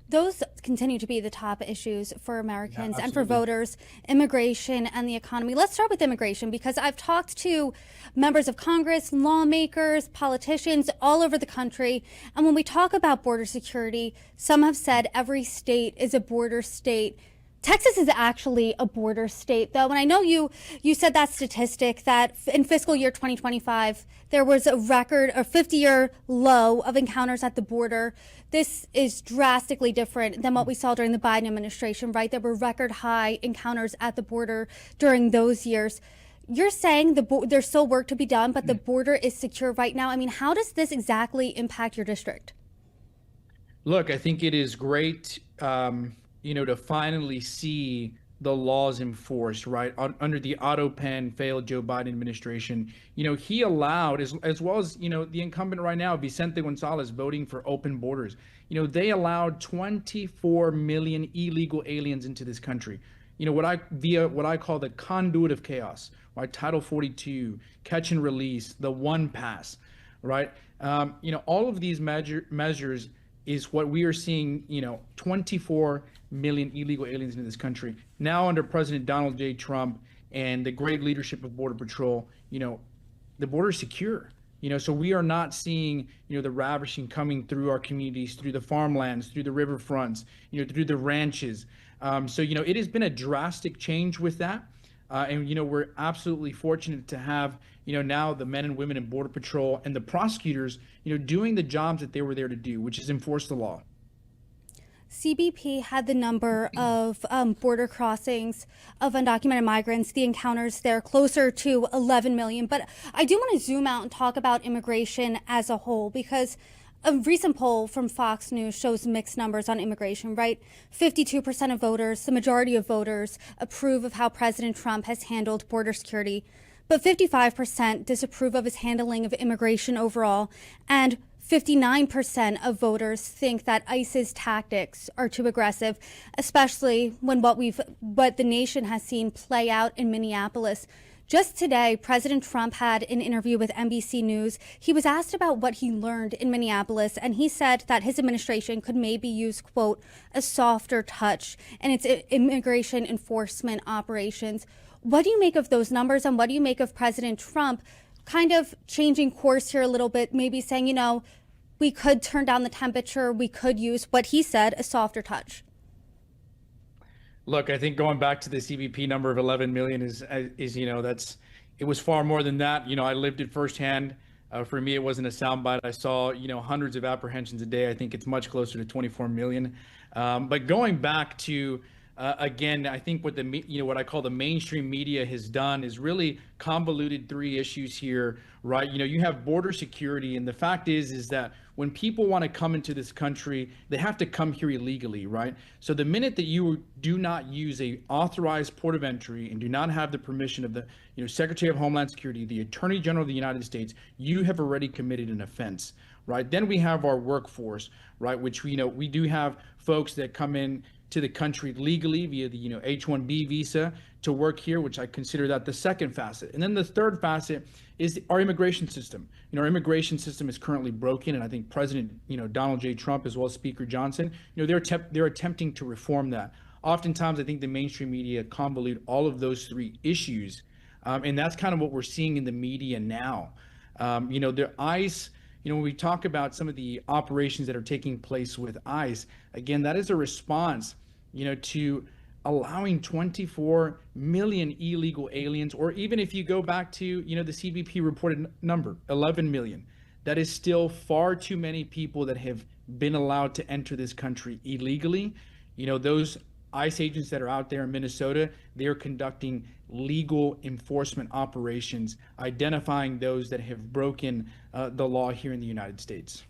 Those continue to be the top issues for Yeah, Americans and for absolutely. voters: immigration and the economy. Let's start with immigration, because I've talked to members of Congress, lawmakers, politicians all over the country. And when we talk about border security, some have said every state is a border state. Texas is actually a border state, though. And I know you said that statistic that in fiscal year 2025, there was a record, a 50-year low of encounters at the border. This is drastically different than what we saw during the Biden administration, right? There were record high encounters at the border during those years. You're saying there's still work to be done, but the border is secure right now. I mean, how does this exactly impact your district? Look, I think it is great, to finally see the laws enforced, right? Under the auto pen failed Joe Biden administration, he allowed, as well as, the incumbent right now, Vicente Gonzalez, voting for open borders. They allowed 24 million illegal aliens into this country. Via what I call the conduit of chaos, right? Title 42, catch and release, the one pass, right? All of these measures is what we are seeing, 24 million illegal aliens in this country. Now under President Donald J. Trump and the great leadership of Border Patrol, the border is secure. So we are not seeing, the ravishing coming through our communities, through the farmlands, through the riverfronts, through the ranches. It has been a drastic change with that. And we're absolutely fortunate to have, now the men and women in Border Patrol and the prosecutors, doing the jobs that they were there to do, which is enforce the law. CBP had the number of border crossings of undocumented migrants, the encounters there, closer to 11 million. But I do want to zoom out and talk about immigration as a whole, because a recent poll from Fox News shows mixed numbers on immigration, right? 52% of voters, the majority of voters, approve of how President Trump has handled border security, but 55% disapprove of his handling of immigration overall, and 59% of voters think that ICE's tactics are too aggressive, especially when what the nation has seen play out in Minneapolis. Just today, President Trump had an interview with NBC News. He was asked about what he learned in Minneapolis, and he said that his administration could maybe use, quote, a softer touch in its immigration enforcement operations. What do you make of those numbers, and what do you make of President Trump kind of changing course here a little bit, maybe saying, we could turn down the temperature, we could use what he said, a softer touch? Look, I think going back to the CBP number of 11 million it was far more than that. I lived it firsthand. For me, it wasn't a soundbite. I saw, hundreds of apprehensions a day. I think it's much closer to 24 million. But going back to, again, I think what I call the mainstream media has done is really convoluted three issues here, right? You have border security, and the fact is that when people want to come into this country, they have to come here illegally, right? So the minute that you do not use a authorized port of entry and do not have the permission of the, Secretary of Homeland Security, the Attorney General of the United States, you have already committed an offense, right? Then we have our workforce, right? Which we do have folks that come in to the country legally via the H-1B visa to work here, which I consider that the second facet. And then the third facet is our immigration system. Our immigration system is currently broken, and I think President Donald J. Trump, as well as Speaker Johnson, they're attempting to reform that. Oftentimes, I think the mainstream media convolute all of those three issues, and that's kind of what we're seeing in the media now. The ICE. When we talk about some of the operations that are taking place with ICE, again, that is a response, to allowing 24 million illegal aliens, or even if you go back to, the CBP reported number, 11 million, that is still far too many people that have been allowed to enter this country illegally. Those ICE agents that are out there in Minnesota, they are conducting legal enforcement operations, identifying those that have broken the law here in the United States.